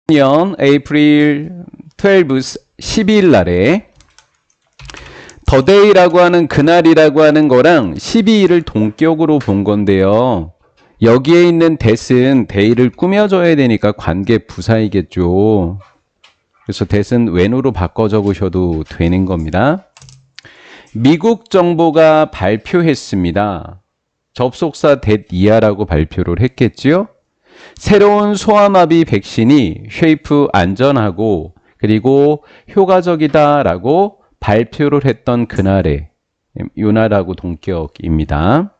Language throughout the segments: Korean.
2000년 April 12일 날에 더 데이라고 하는 그날이라고 하는 거랑 12일을 동격으로 본 건데요. 여기에 있는 that은 데이를 꾸며줘야 되니까 관계 부사이겠죠. 그래서 that은 when으로 바꿔 적으셔도 되는 겁니다. 미국 정부가 발표했습니다. 접속사 that 이하라고 발표를 했겠지요. 새로운 소아마비 백신이 쉐이프 안전하고 그리고 효과적이다라고 발표를 했던 그날에 요나라고 동격입니다.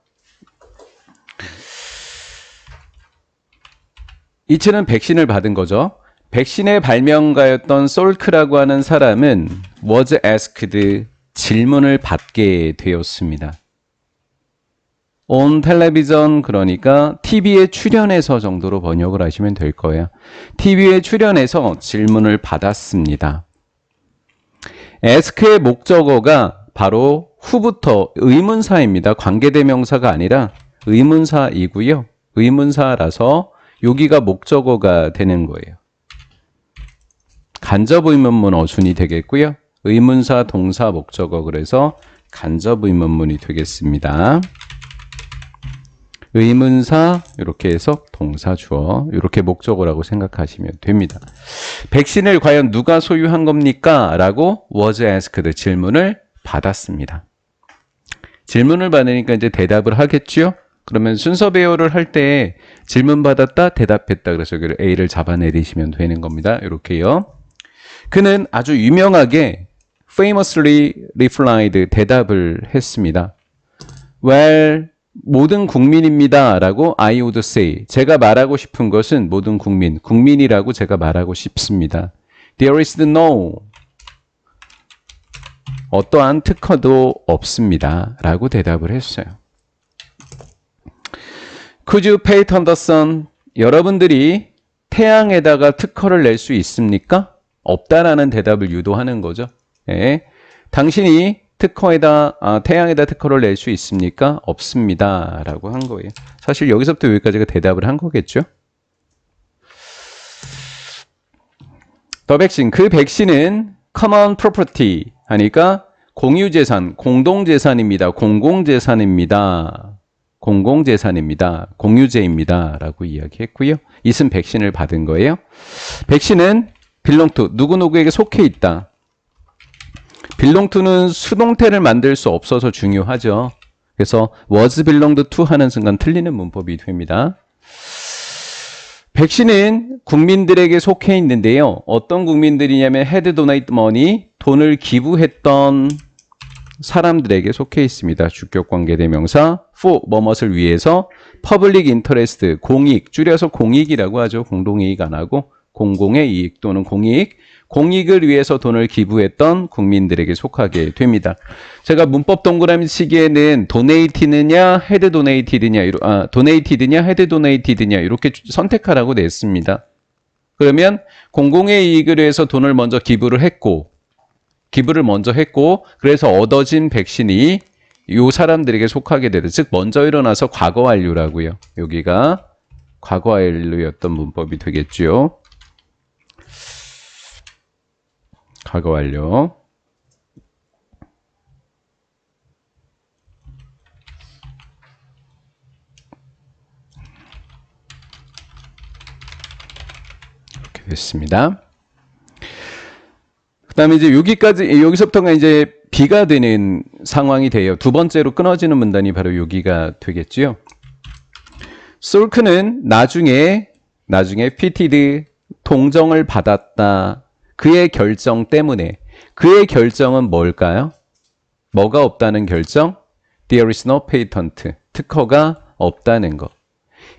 이치는 백신을 받은 거죠. 백신의 발명가였던 솔크라고 하는 사람은 was asked 질문을 받게 되었습니다. on television 그러니까 TV에 출연해서 정도로 번역을 하시면 될 거예요. TV에 출연해서 질문을 받았습니다. ask의 목적어가 바로 후부터 의문사입니다. 관계대명사가 아니라 의문사이고요. 의문사라서 여기가 목적어가 되는 거예요. 간접의문문 어순이 되겠고요. 의문사, 동사, 목적어 그래서 간접의문문이 되겠습니다. 의문사 이렇게 해서 동사 주어 이렇게 목적어라고 생각하시면 됩니다. 백신을 과연 누가 소유한 겁니까? 라고 was asked 질문을 받았습니다. 질문을 받으니까 이제 대답을 하겠죠? 그러면 순서 배열을 할 때 질문 받았다 대답했다 그래서 여기를 A를 잡아내리시면 되는 겁니다. 이렇게요. 그는 아주 유명하게 famously replied 대답을 했습니다. Well, 모든 국민입니다 라고 I would say 제가 말하고 싶은 것은 모든 국민이라고 제가 말하고 싶습니다. There is no 어떠한 특허도 없습니다 라고 대답을 했어요. Could you patent the sun? 여러분들이 태양에다가 특허를 낼 수 있습니까? 없다라는 대답을 유도하는 거죠. 예. 당신이 태양에다 특허를 낼 수 있습니까? 없습니다. 라고 한 거예요. 사실 여기서부터 여기까지가 대답을 한 거겠죠? 더 백신, 그 백신은 common property 하니까 공유재산, 공동재산입니다. 공공재산입니다. 공공재산입니다. 공유재입니다. 라고 이야기했고요. 이슨 백신을 받은 거예요. 백신은 belong to, 누구누구에게 속해 있다. belong to는 수동태를 만들 수 없어서 중요하죠. 그래서 was belonged to 하는 순간 틀리는 문법이 됩니다. 백신은 국민들에게 속해 있는데요. 어떤 국민들이냐면 had donate money, 돈을 기부했던 사람들에게 속해 있습니다. 주격관계대명사 for 뭐뭇을 위해서 public interest, 공익, 줄여서 공익이라고 하죠. 공동이익 안 하고 공공의 이익 또는 공익, 공익을 위해서 돈을 기부했던 국민들에게 속하게 됩니다. 제가 문법 동그라미 치기에는 donate느냐, had donated냐, donated냐, had donated냐 이렇게 선택하라고 냈습니다. 그러면 공공의 이익을 위해서 돈을 먼저 기부를 했고 그래서 얻어진 백신이 이 사람들에게 속하게 되다. 즉 먼저 일어나서 과거 완료라고요. 여기가 과거 완료였던 문법이 되겠죠. 과거 완료. 이렇게 됐습니다. 그 다음에 이제 여기서부터가 이제 B가 되는 상황이 돼요. 두 번째로 끊어지는 문단이 바로 여기가 되겠죠. 솔크는 나중에 PTD 동정을 받았다. 그의 결정 때문에. 그의 결정은 뭘까요? 뭐가 없다는 결정? There is no patent. 특허가 없다는 것.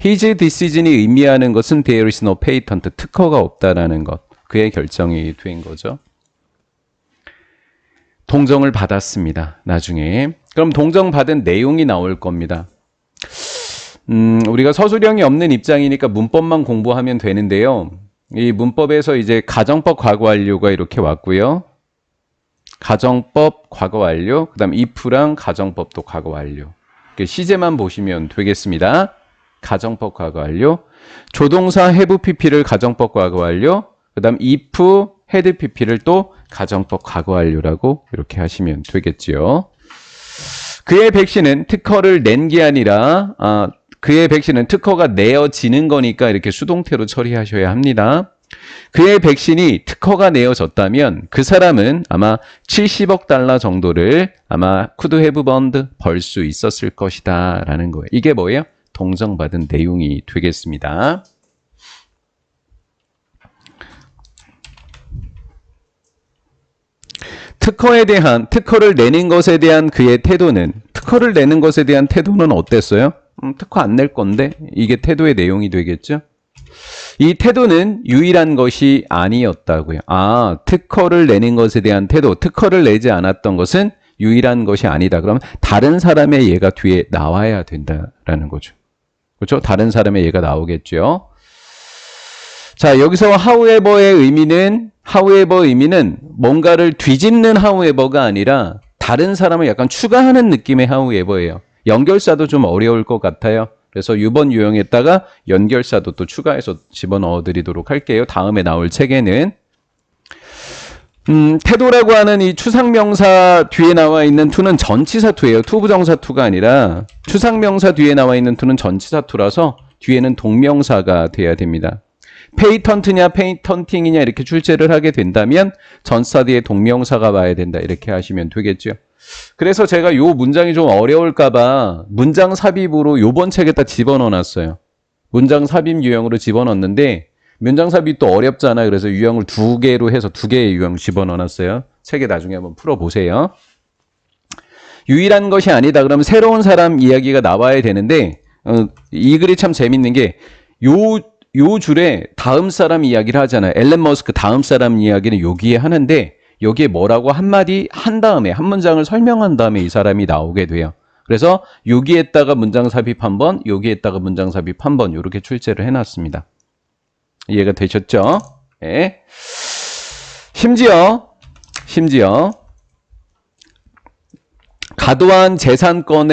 His decision이 의미하는 것은 There is no patent. 특허가 없다라는 것. 그의 결정이 된 거죠. 동정을 받았습니다. 나중에. 그럼 동정받은 내용이 나올 겁니다. 우리가 서술형이 없는 입장이니까 문법만 공부하면 되는데요. 이 문법에서 이제 가정법 과거 완료가 이렇게 왔고요. 가정법 과거 완료, 그 다음 if랑 가정법도 과거 완료. 시제만 보시면 되겠습니다. 가정법 과거 완료. 조동사 have pp를 가정법 과거 완료. 그 다음 if had pp를 또 가정법 과거 완료라고 이렇게 하시면 되겠지요. 그의 백신은 특허를 낸 게 아니라 그의 백신은 특허가 내어지는 거니까 이렇게 수동태로 처리하셔야 합니다. 그의 백신이 특허가 내어졌다면 그 사람은 아마 70억 달러 정도를 아마 could have earned 벌 수 있었을 것이다 라는 거예요. 이게 뭐예요? 동정받은 내용이 되겠습니다. 특허를 내는 것에 대한 그의 태도는, 특허를 내는 것에 대한 태도는 어땠어요? 특허 안 낼 건데 이게 태도의 내용이 되겠죠? 이 태도는 유일한 것이 아니었다고요. 특허를 내는 것에 대한 태도, 특허를 내지 않았던 것은 유일한 것이 아니다. 그러면 다른 사람의 예가 뒤에 나와야 된다라는 거죠. 그렇죠? 다른 사람의 예가 나오겠죠. 자, 여기서 however의 의미는 뭔가를 뒤집는 however가 아니라 다른 사람을 약간 추가하는 느낌의 however예요. 연결사도 좀 어려울 것 같아요. 그래서 이번 유형에다가 연결사도 또 추가해서 집어넣어 드리도록 할게요. 다음에 나올 책에는. 태도라고 하는 이 추상명사 뒤에 나와 있는 to는 전치사 to예요. 투부정사 to가 아니라 추상명사 뒤에 나와 있는 to는 전치사 to라서 뒤에는 동명사가 돼야 됩니다. 페이턴트냐 페이턴팅이냐 이렇게 출제를 하게 된다면 전치사 뒤에 동명사가 와야 된다 이렇게 하시면 되겠죠. 그래서 제가 요 문장이 좀 어려울까봐 문장 삽입으로 요번 책에다 집어넣어놨어요. 문장 삽입 유형으로 집어넣었는데 문장 삽입이 또 어렵잖아요. 그래서 유형을 2개로 해서 2개의 유형 집어넣어놨어요. 책에 나중에 한번 풀어보세요. 유일한 것이 아니다. 그러면 새로운 사람 이야기가 나와야 되는데 이 글이 참 재밌는 게 요 줄에 다음 사람 이야기를 하잖아요. 앨런 머스크 다음 사람 이야기는 여기에 하는데 여기에 뭐라고 한마디 한 다음에 한 문장을 설명한 다음에 이 사람이 나오게 돼요. 그래서 여기에다가 문장 삽입 한 번, 여기에다가 문장 삽입 한 번 이렇게 출제를 해놨습니다. 이해가 되셨죠? 네. 심지어 과도한 재산권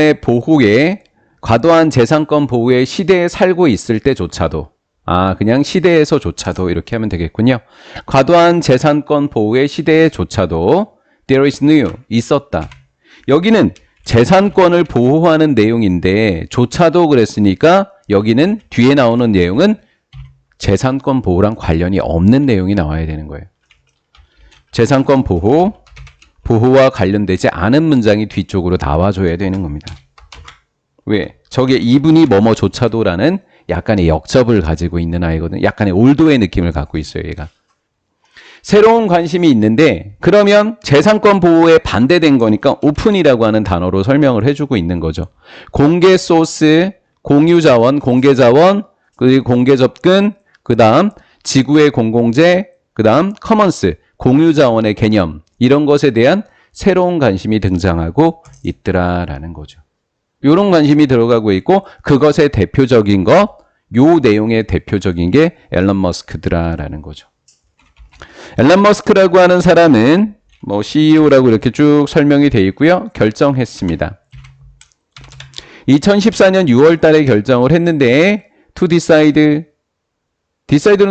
보호의 시대에 살고 있을 때조차도 그냥 시대에서조차도 이렇게 하면 되겠군요. 과도한 재산권 보호의 시대에조차도 there is new, 있었다. 여기는 재산권을 보호하는 내용인데 조차도 그랬으니까 여기는 뒤에 나오는 내용은 재산권 보호랑 관련이 없는 내용이 나와야 되는 거예요. 재산권 보호와 관련되지 않은 문장이 뒤쪽으로 나와줘야 되는 겁니다. 왜? 저게 이분이 뭐뭐조차도라는 약간의 역접을 가지고 있는 아이거든요. 약간의 올도의 느낌을 갖고 있어요, 얘가. 새로운 관심이 있는데 그러면 재산권 보호에 반대된 거니까 오픈이라고 하는 단어로 설명을 해주고 있는 거죠. 공개 소스, 공유 자원, 공개 자원, 그리고 공개 접근, 그 다음 지구의 공공재, 그 다음 커먼스, 공유 자원의 개념 이런 것에 대한 새로운 관심이 등장하고 있더라라는 거죠. 이런 관심이 들어가고 있고 그것의 대표적인 것, 요 내용의 대표적인 게 앨런 머스크더라라는 거죠. 앨런 머스크라고 하는 사람은 뭐 CEO라고 이렇게 쭉 설명이 되어 있고요. 결정했습니다. 2014년 6월 달에 결정을 했는데 to decide는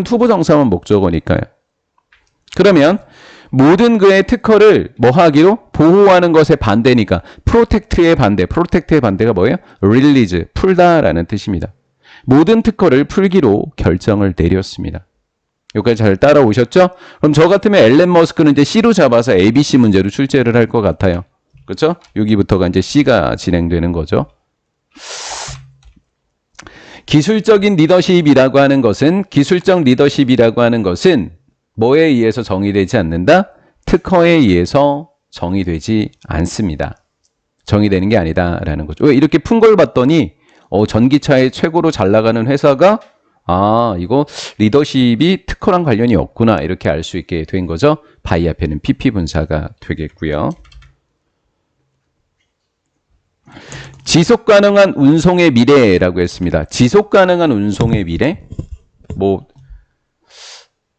투부정사만 목적어니까요. 그러면 모든 그의 특허를 뭐 하기로? 보호하는 것에 반대니까 protect의 반대가 뭐예요? release, 풀다라는 뜻입니다. 모든 특허를 풀기로 결정을 내렸습니다. 여기까지 잘 따라오셨죠? 그럼 저 같으면 앨런 머스크는 이제 C로 잡아서 ABC 문제로 출제를 할 것 같아요. 그렇죠? 여기부터가 이제 C가 진행되는 거죠. 기술적 리더십이라고 하는 것은 뭐에 의해서 정의되지 않는다? 특허에 의해서 정의되지 않습니다. 정의되는 게 아니다라는 거죠. 왜 이렇게 푼 걸 봤더니 전기차에 최고로 잘 나가는 회사가 이거 리더십이 특허랑 관련이 없구나 이렇게 알 수 있게 된 거죠. 바이 앞에는 PP 분사가 되겠고요. 지속 가능한 운송의 미래라고 했습니다. 지속 가능한 운송의 미래? 뭐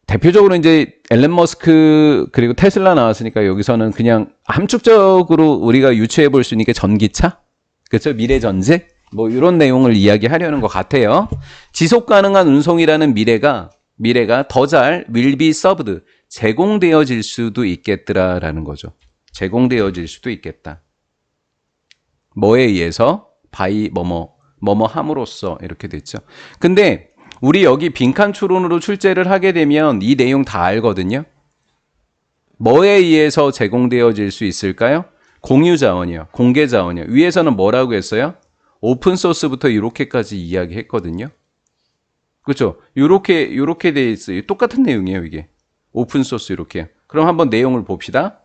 대표적으로 이제 앨런 머스크 그리고 테슬라 나왔으니까 여기서는 그냥 함축적으로 우리가 유추해 볼 수 있는 게 전기차? 그렇죠? 미래 전제? 뭐 이런 내용을 이야기하려는 것 같아요. 지속 가능한 운송이라는 미래가 미래가 더 잘 will be served 제공되어질 수도 있겠더라라는 거죠. 제공되어질 수도 있겠다. 뭐에 의해서? by 뭐뭐 함으로써 이렇게 됐죠. 근데 우리 여기 빈칸 추론으로 출제를 하게 되면 이 내용 다 알거든요. 뭐에 의해서 제공되어질 수 있을까요? 공유 자원이요. 공개 자원이요. 위에서는 뭐라고 했어요? 오픈 소스부터 이렇게까지 이야기했거든요. 그렇죠? 요렇게 돼 있어요. 똑같은 내용이에요, 이게. 오픈 소스 이렇게. 그럼 한번 내용을 봅시다.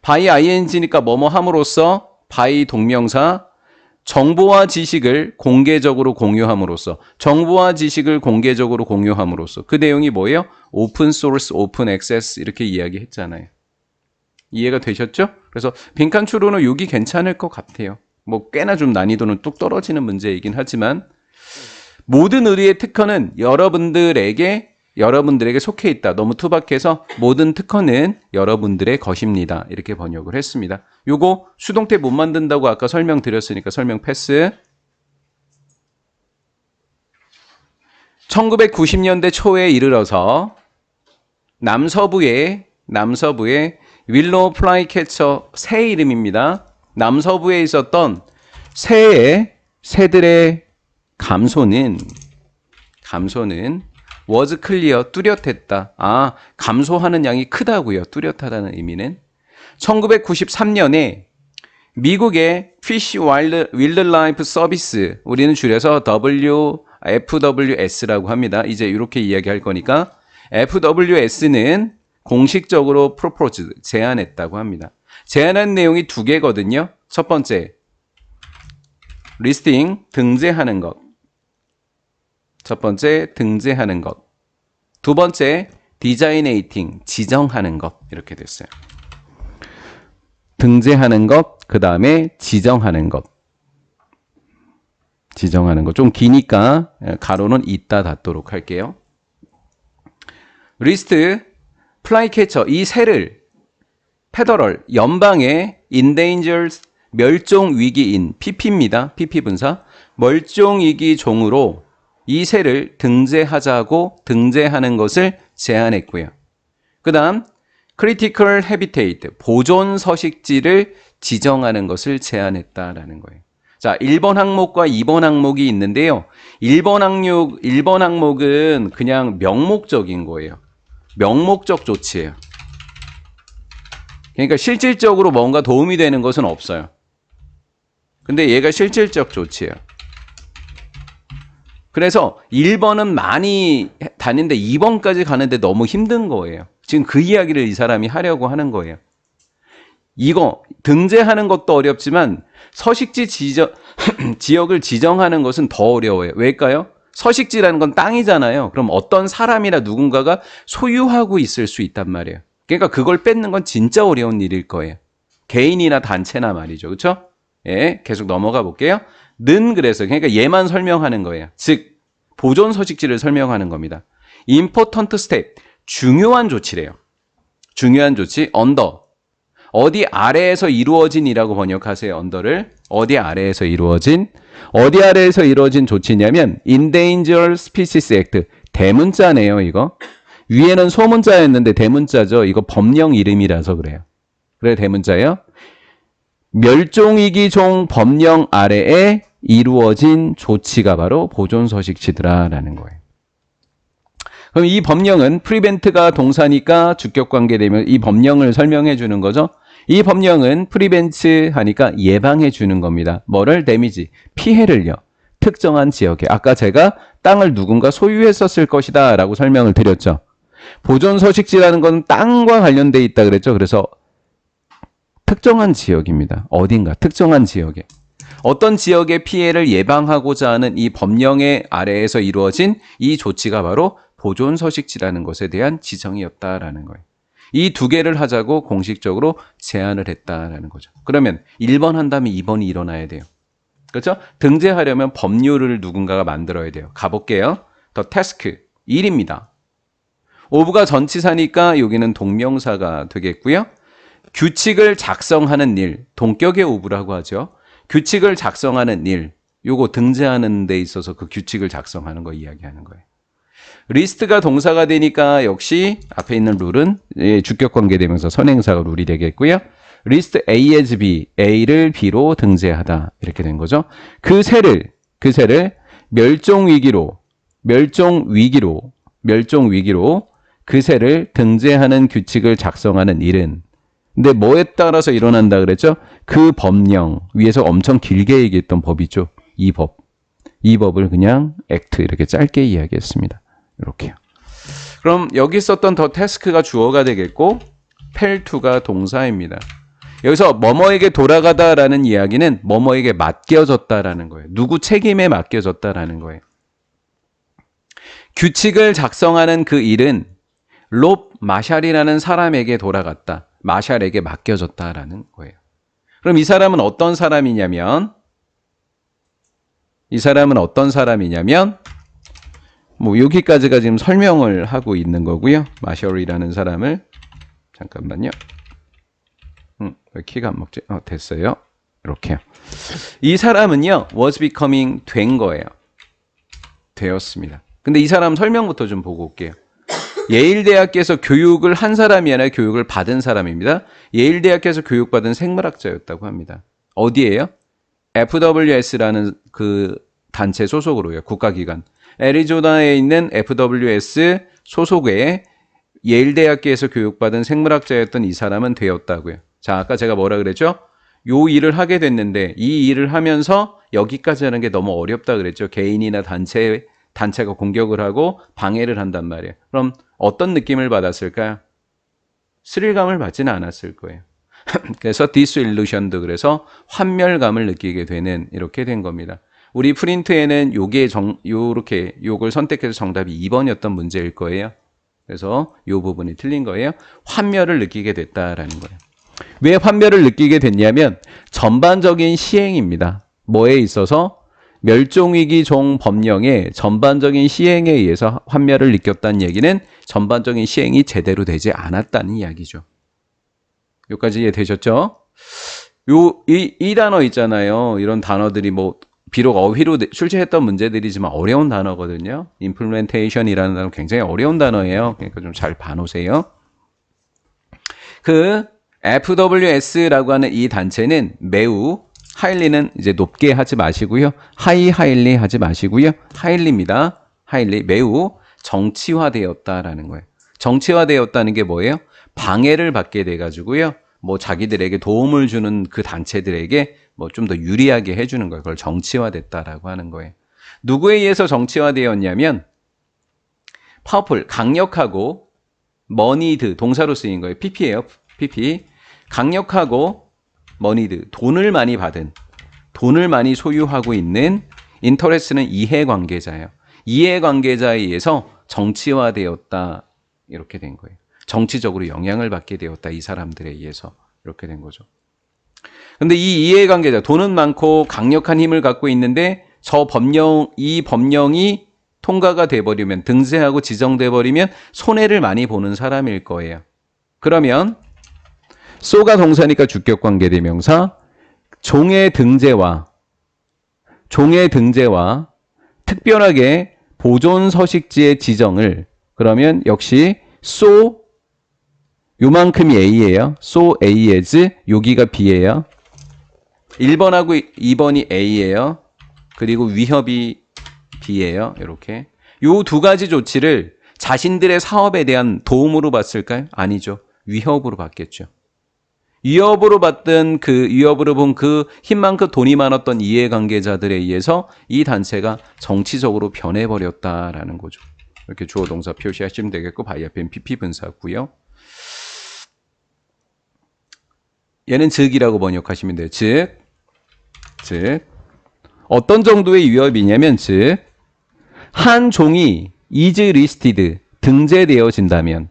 by ing니까 뭐뭐 함으로써 by 동명사 정보와 지식을 공개적으로 공유함으로써 정보와 지식을 공개적으로 공유함으로써 그 내용이 뭐예요? 오픈 소스, 오픈 액세스 이렇게 이야기했잖아요. 이해가 되셨죠? 그래서 빈칸 추론은 여기 괜찮을 것 같아요. 뭐 꽤나 좀 난이도는 뚝 떨어지는 문제이긴 하지만 모든 의뢰의 특허는 여러분들에게 속해 있다. 너무 투박해서 모든 특허는 여러분들의 것입니다. 이렇게 번역을 했습니다. 요거 수동태 못 만든다고 아까 설명드렸으니까 설명 패스. 1990년대 초에 이르러서 남서부의 윌로우 플라이캐쳐 새 이름입니다. 남서부에 있었던 새들의 감소는 was clear, 뚜렷했다. 아, 감소하는 양이 크다고요. 뚜렷하다는 의미는. 1993년에 미국의 Fish Wildlife Service, 우리는 줄여서 FWS라고 합니다. 이제 이렇게 이야기할 거니까 FWS는 공식적으로 proposed, 제안했다고 합니다. 제안한 내용이 두 개거든요. 첫 번째, listing, 등재하는 것. 첫 번째, 등재하는 것. 두 번째, designating, 지정하는 것. 이렇게 됐어요. 등재하는 것, 그 다음에 지정하는 것. 지정하는 것. 좀 기니까 가로는 이따 닫도록 할게요. 리스트, 플라이캐쳐, 이 새를 페더럴, 연방의 endangered, 멸종위기인, PP입니다. PP 분사. 멸종위기 종으로 이 새를 등재하자고 등재하는 것을 제안했고요. 그 다음 critical habitat, 보존 서식지를 지정하는 것을 제안했다라는 거예요. 자, 1번 항목과 2번 항목이 있는데요. 1번 항목은 그냥 명목적인 거예요. 명목적 조치예요. 그러니까 실질적으로 뭔가 도움이 되는 것은 없어요. 근데 얘가 실질적 조치예요. 그래서 1번은 많이 다닌데 2번까지 가는데 너무 힘든 거예요. 지금 그 이야기를 이 사람이 하려고 하는 거예요. 이거 등재하는 것도 어렵지만 서식지 지역을 지정하는 것은 더 어려워요. 왜일까요? 서식지라는 건 땅이잖아요. 그럼 어떤 사람이나 누군가가 소유하고 있을 수 있단 말이에요. 그러니까 그걸 뺏는 건 진짜 어려운 일일 거예요. 개인이나 단체나 말이죠. 그렇죠? 예, 계속 넘어가 볼게요. 는 그래서 그러니까 얘만 설명하는 거예요. 즉 보존 서식지를 설명하는 겁니다. important step, 중요한 조치래요. 중요한 조치, under. 어디 아래에서 이루어진이라고 번역하세요. under를. 어디 아래에서 이루어진 조치냐면 endangered species act. 대문자네요, 이거. 위에는 소문자였는데 대문자죠. 이거 법령 이름이라서 그래요. 그래 대문자예요. 멸종위기 종 법령 아래에 이루어진 조치가 바로 보존서식지더라라는 거예요. 그럼 이 법령은 prevent가 동사니까 주격관계 되면 이 법령을 설명해 주는 거죠. 이 법령은 prevent 하니까 예방해 주는 겁니다. 뭐를? 데미지, 피해를요. 특정한 지역에. 아까 제가 땅을 누군가 소유했었을 것이다 라고 설명을 드렸죠. 보존서식지라는 건 땅과 관련돼 있다 그랬죠. 그래서 특정한 지역입니다. 어딘가 특정한 지역에. 어떤 지역의 피해를 예방하고자 하는 이 법령의 아래에서 이루어진 이 조치가 바로 보존서식지라는 것에 대한 지정이었다라는 거예요. 이 두 개를 하자고 공식적으로 제안을 했다라는 거죠. 그러면 1번 한 다음에 2번이 일어나야 돼요. 그렇죠? 등재하려면 법률을 누군가가 만들어야 돼요. 가볼게요. The task, 일입니다. of가 전치사니까 여기는 동명사가 되겠고요. 규칙을 작성하는 일, 동격의 of라고 하죠. 규칙을 작성하는 일, 요거 등재하는 데 있어서 그 규칙을 작성하는 거 이야기하는 거예요. 리스트가 동사가 되니까 역시 앞에 있는 룰은 주격관계대명사 선행사가 룰이 되겠고요. 리스트 A as B, A를 B로 등재하다 이렇게 된 거죠. 그 새를 멸종위기로 그 새를 등재하는 규칙을 작성하는 일은 근데 뭐에 따라서 일어난다 그랬죠? 그 법령 위에서 엄청 길게 얘기했던 법이죠. 이 법을 그냥 액트 이렇게 짧게 이야기했습니다. 이렇게요. 그럼 여기 썼던 더 태스크가 주어가 되겠고 펠투가 동사입니다. 여기서 뭐뭐에게 돌아가다라는 이야기는 뭐뭐에게 맡겨졌다라는 거예요. 누구 책임에 맡겨졌다라는 거예요. 규칙을 작성하는 그 일은 롭 마샬이라는 사람에게 돌아갔다. 마샬에게 맡겨졌다라는 거예요. 그럼 이 사람은 어떤 사람이냐면 뭐 여기까지가 지금 설명을 하고 있는 거고요. 마셜이라는 사람을 잠깐만요. 왜 키가 안 먹지? 됐어요. 이렇게요. 이 사람은요. was becoming 된 거예요. 되었습니다. 근데 이 사람 설명부터 좀 보고 올게요. 예일대학교에서 교육을 한 사람이 아니라 교육을 받은 사람입니다. 예일대학교에서 교육받은 생물학자였다고 합니다. 어디예요? FWS라는 그 단체 소속으로요. 국가기관. 애리조나에 있는 FWS 소속의 예일대학교에서 교육받은 생물학자였던 이 사람은 되었다고요. 자, 아까 제가 뭐라 그랬죠? 요 일을 하게 됐는데 이 일을 하면서 여기까지 하는 게 너무 어렵다 그랬죠. 개인이나 단체가 공격을 하고 방해를 한단 말이에요. 그럼 어떤 느낌을 받았을까요? 스릴감을 받지는 않았을 거예요. 그래서 disillusioned 그래서 환멸감을 느끼게 되는 이렇게 된 겁니다. 우리 프린트에는 요걸 선택해서 정답이 2번이었던 문제일 거예요. 그래서 요 부분이 틀린 거예요. 환멸을 느끼게 됐다라는 거예요. 왜 환멸을 느끼게 됐냐면 전반적인 시행입니다. 뭐에 있어서 멸종위기 종 법령의 전반적인 시행에 의해서 환멸을 느꼈다는 얘기는 전반적인 시행이 제대로 되지 않았다는 이야기죠. 여기까지 이해되셨죠? 이 단어 있잖아요. 이런 단어들이 뭐 비록 어휘로 출제했던 문제들이지만 어려운 단어거든요. implementation이라는 단어 굉장히 어려운 단어예요. 그러니까 좀 잘 봐놓으세요. 그 FWS라고 하는 이 단체는 매우 하일리는 이제 높게 하지 마시고요. 하일리 하지 마시고요. 하일리입니다. 하일리 매우 정치화되었다라는 거예요. 정치화되었다는 게 뭐예요? 방해를 받게 돼 가지고요. 뭐 자기들에게 도움을 주는 그 단체들에게 뭐 좀 더 유리하게 해주는 거예요. 그걸 정치화됐다라고 하는 거예요. 누구에 의해서 정치화되었냐면 파워풀, 강력하고 머니드, 동사로 쓰인 거예요. PP예요. PP. 강력하고 머니드, 돈을 많이 받은, 돈을 많이 소유하고 있는 인터레스는 이해관계자예요. 이해관계자에 의해서 정치화되었다. 이렇게 된 거예요. 정치적으로 영향을 받게 되었다. 이 사람들에 의해서. 이렇게 된 거죠. 근데 이 이해관계자, 돈은 많고 강력한 힘을 갖고 있는데 이 법령이 통과가 돼버리면, 등재하고 지정돼 버리면 손해를 많이 보는 사람일 거예요. 그러면 so가 동사니까 주격관계대명사, 종의 등재와 특별하게 보존서식지의 지정을 그러면 역시 so 요만큼이 A예요. so A as 여기가 B예요. 1번하고 2번이 A예요. 그리고 위협이 B예요. 이렇게. 요 두 가지 조치를 자신들의 사업에 대한 도움으로 봤을까요? 아니죠. 위협으로 봤겠죠. 위협으로 본 그 힘만큼 돈이 많았던 이해관계자들에 의해서 이 단체가 정치적으로 변해버렸다라는 거죠. 이렇게 주어 동사 표시하시면 되겠고, 바이 앞엔 PP 분사고요. 얘는 즉이라고 번역하시면 돼요. 즉. 어떤 정도의 위협이냐면, 즉, 한 종이 is listed, 등재되어진다면,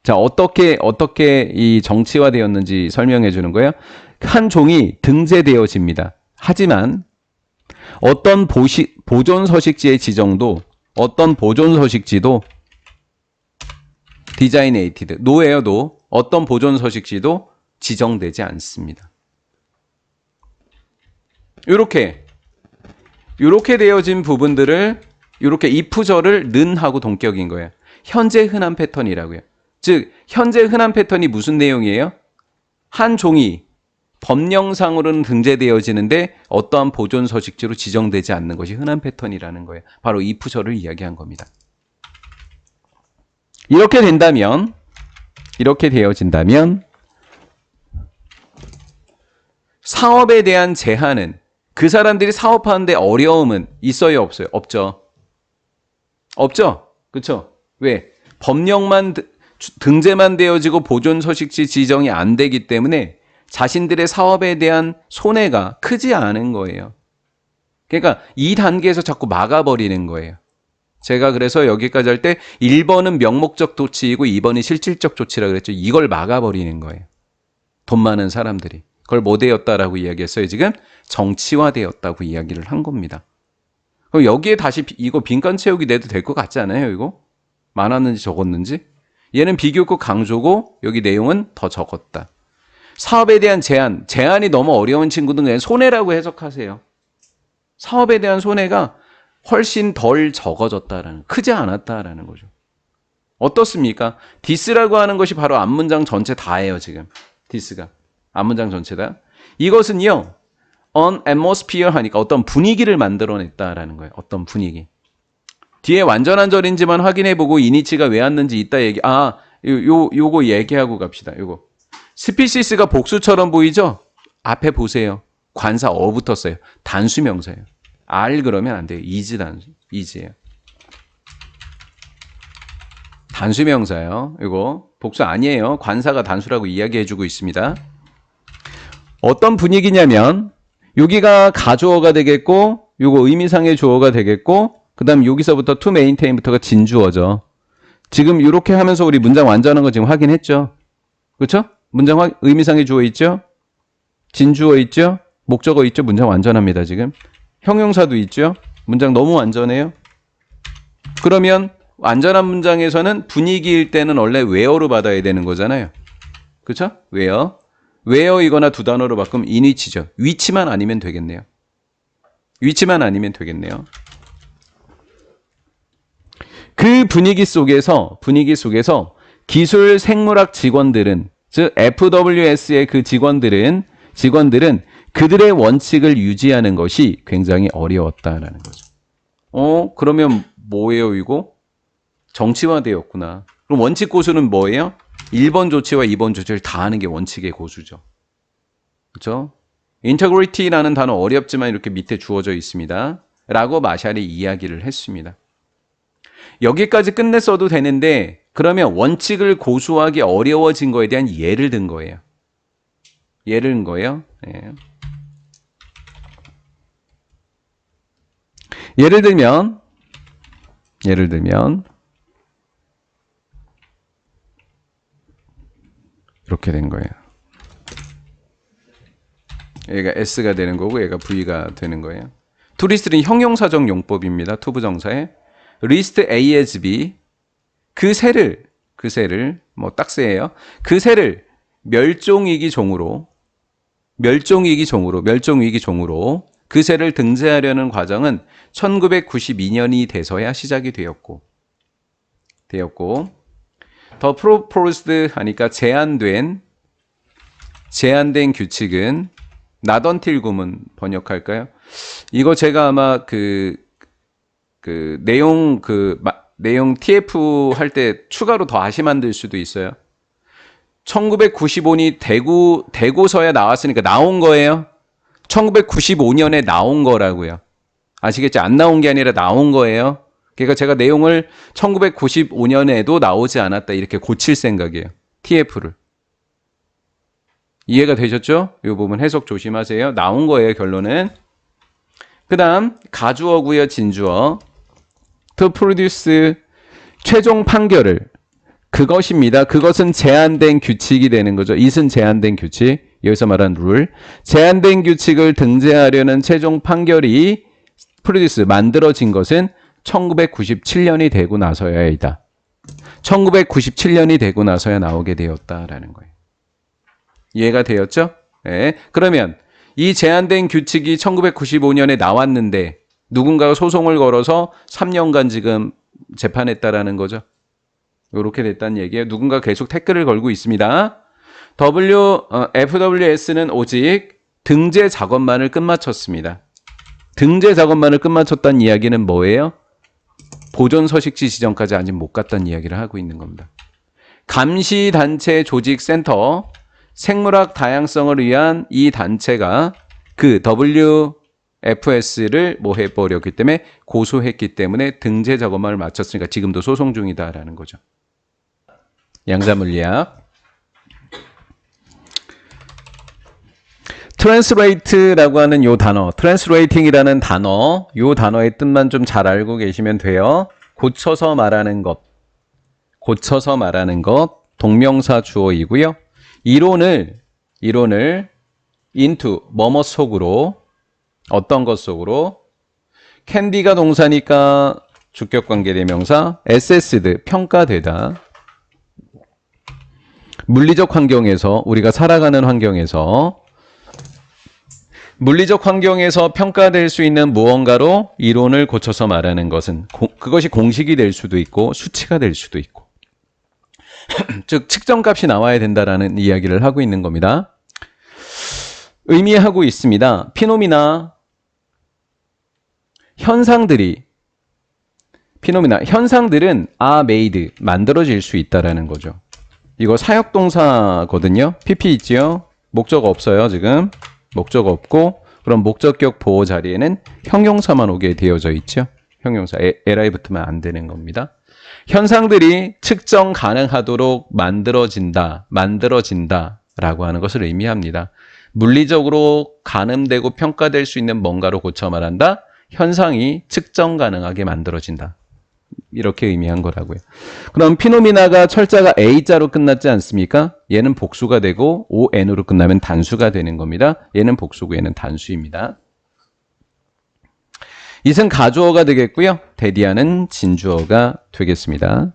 자, 어떻게 이 정치화되었는지 설명해 주는 거예요. 한 종이 등재되어집니다. 하지만 어떤 보존서식지의 지정도, 어떤 보존서식지도 designated, no예요, no. 어떤 보존서식지도 지정되지 않습니다. 이렇게 되어진 부분들을 이렇게 if절을 는하고 동격인 거예요. 현재 흔한 패턴이라고요. 즉 현재 흔한 패턴이 무슨 내용이에요? 한 종이 법령상으로는 등재되어지는데 어떠한 보존 서식지로 지정되지 않는 것이 흔한 패턴이라는 거예요. 바로 if절을 이야기한 겁니다. 이렇게 된다면, 이렇게 되어진다면 사업에 대한 제한은, 그 사람들이 사업하는데 어려움은 있어요, 없어요? 없죠. 없죠? 그렇죠? 왜? 법령만 등재만 되어지고 보존 서식지 지정이 안 되기 때문에 자신들의 사업에 대한 손해가 크지 않은 거예요. 그러니까 이 단계에서 자꾸 막아버리는 거예요. 제가 그래서 여기까지 할 때 1번은 명목적 조치이고 2번이 실질적 조치라고 그랬죠. 이걸 막아버리는 거예요. 돈 많은 사람들이. 그걸 못 되었다라고 이야기했어요. 지금 정치화되었다고 이야기를 한 겁니다. 그럼 여기에 다시 이거 빈칸 채우기 내도 될 것 같지 않아요? 이거? 많았는지 적었는지? 얘는 비교급 강조고 여기 내용은 더 적었다. 사업에 대한 제한이 너무 어려운 친구들은 그냥 손해라고 해석하세요. 사업에 대한 손해가 훨씬 덜 적어졌다라는, 크지 않았다라는 거죠. 어떻습니까? 디스라고 하는 것이 바로 앞문장 전체 다예요, 지금. 디스가. 앞문장 전체다. 이것은요, on atmosphere 하니까 어떤 분위기를 만들어냈다라는 거예요. 어떤 분위기. 뒤에 완전한 절인지만 확인해보고 이니치가 왜 왔는지 이따 요거 얘기하고 갑시다. 요거. 스피시스가 복수처럼 보이죠? 앞에 보세요. 관사 어 붙었어요. 단수 명사예요. R 그러면 안 돼요. is 단수. is예요. 단수 명사예요. 이거 복수 아니에요. 관사가 단수라고 이야기해주고 있습니다. 어떤 분위기냐면 여기가 가주어가 되겠고 요거 의미상의 주어가 되겠고 그 다음 여기서부터 to maintain부터가 진주어죠. 지금 이렇게 하면서 우리 문장 완전한 거 지금 확인했죠. 그렇죠? 문장 의미상의 주어 있죠? 진주어 있죠? 목적어 있죠? 문장 완전합니다. 지금 형용사도 있죠? 문장 너무 완전해요. 그러면 완전한 문장에서는 분위기일 때는 원래 where로 받아야 되는 거잖아요. 그렇죠? where이거나 두 단어로 바꾸면 in which죠. 위치만 아니면 되겠네요. 위치만 아니면 되겠네요. 그 분위기 속에서 기술 생물학 직원들은, 즉 FWS의 그 직원들은 그들의 원칙을 유지하는 것이 굉장히 어려웠다라는 거죠. 그러면 뭐예요, 이거? 정치화되었구나. 그럼 원칙 고수는 뭐예요? 1번 조치와 2번 조치를 다 하는 게 원칙의 고수죠. 그렇죠? 인테그리티라는 단어 어렵지만 이렇게 밑에 주어져 있습니다. 라고 마샬이 이야기를 했습니다. 여기까지 끝냈어도 되는데 그러면 원칙을 고수하기 어려워진 거에 대한 예를 든 거예요. 예를 든 거예요. 네. 예를 들면 이렇게 된 거예요. 얘가 S가 되는 거고 얘가 V가 되는 거예요. 투리스트는 형용사적 용법입니다. 투부정사에 list A as B 그 새를 뭐 딱새예요. 그 새를 멸종위기 종으로 그 새를 등재하려는 과정은 1992년이 돼서야 시작이 되었고 더 proposed 하니까 제안된 규칙은 not until 구문 번역할까요? 이거 제가 아마 내용 TF 할 때 추가로 더 다시 만들 수도 있어요. 1995년이 되고서야 나왔으니까 나온 거예요. 1995년에 나온 거라고요. 아시겠죠? 안 나온 게 아니라 나온 거예요. 그러니까 제가 내용을 1995년에도 나오지 않았다 이렇게 고칠 생각이에요. TF를. 이해가 되셨죠? 이 부분 해석 조심하세요. 나온 거예요, 결론은. 그 다음 가주어고요, 진주어. To produce 최종 판결을 그것입니다. 그것은 제한된 규칙이 되는 거죠. it은 제한된 규칙. 여기서 말한 룰. 제한된 규칙을 등재하려는 최종 판결이 produce 만들어진 것은 1997년이 되고 나서야이다. 1997년이 되고 나서야 나오게 되었다라는 거예요. 이해가 되었죠? 네. 그러면 이 제한된 규칙이 1995년에 나왔는데 누군가가 소송을 걸어서 3년간 지금 재판했다라는 거죠. 이렇게 됐다는 얘기예요. 누군가 계속 태클을 걸고 있습니다. FWS는 오직 등재 작업만을 끝마쳤습니다. 등재 작업만을 끝마쳤다는 이야기는 뭐예요? 보존 서식지 지정까지 아직 못 갔다는 이야기를 하고 있는 겁니다. 감시단체 조직센터 생물학 다양성을 위한 이 단체가 그 WFS를 뭐 해버렸기 때문에 고소했기 때문에 등재 작업만을 마쳤으니까 지금도 소송 중이다라는 거죠. 양자물리학. 트랜스레이트라고 하는 요 단어, 트랜스레이팅이라는 단어, 요 단어의 뜻만 좀 잘 알고 계시면 돼요. 고쳐서 말하는 것, 고쳐서 말하는 것, 동명사 주어이고요. 이론을 into, 뭐뭐 속으로, 어떤 것 속으로, candy가 동사니까 주격관계대명사, assessed, 평가되다. 물리적 환경에서, 우리가 살아가는 환경에서 물리적 환경에서 평가될 수 있는 무언가로 이론을 고쳐서 말하는 것은 그것이 공식이 될 수도 있고 수치가 될 수도 있고 즉 측정값이 나와야 된다라는 이야기를 하고 있는 겁니다. 의미하고 있습니다. 피노미나 현상들은 are made 만들어질 수 있다라는 거죠. 이거 사역동사거든요. PP 있지요? 목적 없어요 지금. 목적 없고 그럼 목적격 보호 자리에는 형용사만 오게 되어져 있죠. 형용사 li 붙으면 안 되는 겁니다. 현상들이 측정 가능하도록 만들어진다라고 하는 것을 의미합니다. 물리적으로 가늠되고 평가될 수 있는 뭔가로 고쳐 말한다. 현상이 측정 가능하게 만들어진다. 이렇게 의미한 거라고요. 그럼 피노미나가 철자가 A자로 끝났지 않습니까? 얘는 복수가 되고 ON으로 끝나면 단수가 되는 겁니다. 얘는 복수고 얘는 단수입니다. it은 가주어가 되겠고요. 데디아는 진주어가 되겠습니다.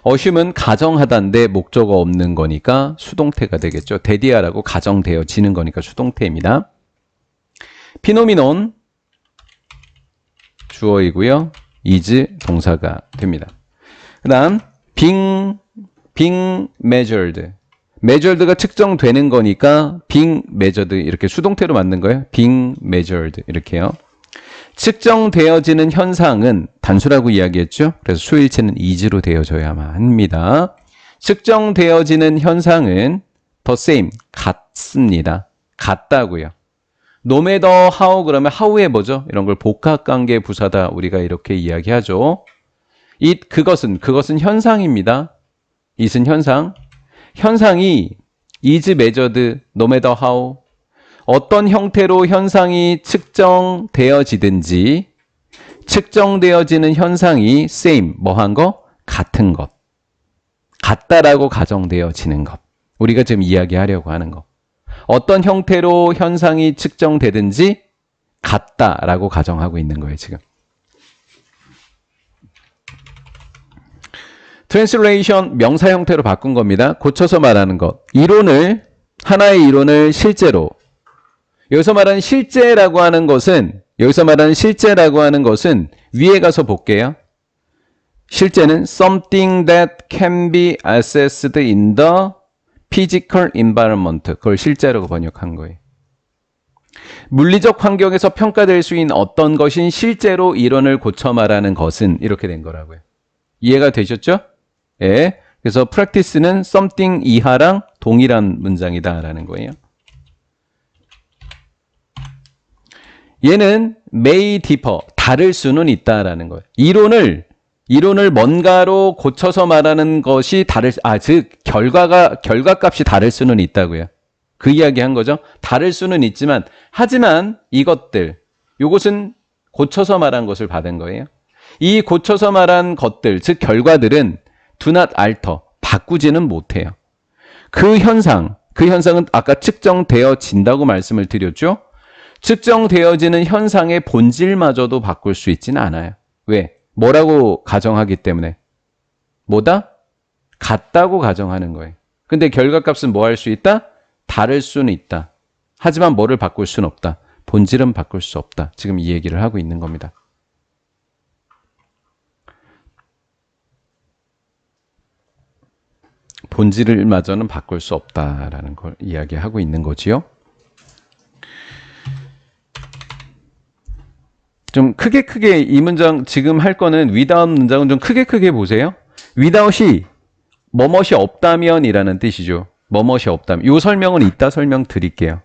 assume은 가정하다인데 목적어 없는 거니까 수동태가 되겠죠. 데디아라고 가정되어지는 거니까 수동태입니다. 피노미논 주어이고요. is 동사가 됩니다. 그 다음 being measured. measured가 측정되는 거니까 being measured 이렇게 수동태로 만든 거예요. being measured 이렇게요. 측정되어지는 현상은 단수라고 이야기했죠. 그래서 수일체는 is로 되어져야만 합니다. 측정되어지는 현상은 the same, 같습니다. 같다고요. no matter how 그러면 how의 뭐죠? 이런 걸 복합관계 부사다 우리가 이렇게 이야기하죠. 그것은 현상입니다. it은 현상. 현상이 is measured no matter how 어떤 형태로 현상이 측정되어지든지 측정되어지는 현상이 same 뭐한 거? 같은 것. 같다라고 가정되어지는 것. 우리가 지금 이야기하려고 하는 거. 어떤 형태로 현상이 측정되든지 같다라고 가정하고 있는 거예요, 지금. 트랜슬레이션 명사 형태로 바꾼 겁니다. 고쳐서 말하는 것. 하나의 이론을 실제로 여기서 말하는 실제라고 하는 것은 위에 가서 볼게요. 실제는 something that can be assessed in the physical environment. 그걸 실제라고 번역한 거예요. 물리적 환경에서 평가될 수 있는 어떤 것인 실제로 이론을 고쳐 말하는 것은 이렇게 된 거라고요. 이해가 되셨죠? 예. 그래서 practice는 something 이하랑 동일한 문장이다라는 거예요. 얘는 may differ, 다를 수는 있다라는 거예요. 이론을 뭔가로 고쳐서 말하는 것이 즉 결과값이 다를 수는 있다고요. 그 이야기 한 거죠. 다를 수는 있지만 하지만 요것은 고쳐서 말한 것을 받은 거예요. 이 고쳐서 말한 것들, 즉 결과들은 do not alter, 바꾸지는 못해요. 그 현상은 아까 측정되어진다고 말씀을 드렸죠. 측정되어지는 현상의 본질마저도 바꿀 수 있지는 않아요. 왜? 뭐라고 가정하기 때문에? 뭐다? 같다고 가정하는 거예요. 근데 결과값은 뭐 할 수 있다? 다를 수는 있다. 하지만 뭐를 바꿀 수는 없다. 본질은 바꿀 수 없다. 지금 이 얘기를 하고 있는 겁니다. 본질마저는 바꿀 수 없다라는 걸 이야기하고 있는 거지요. 좀 크게 이 문장 지금 할 거는 without 문장은 좀 크게 보세요. without이 뭐뭇이 없다면 이라는 뜻이죠. 뭐뭇이 없다면. 이 설명은 이따 설명 드릴게요.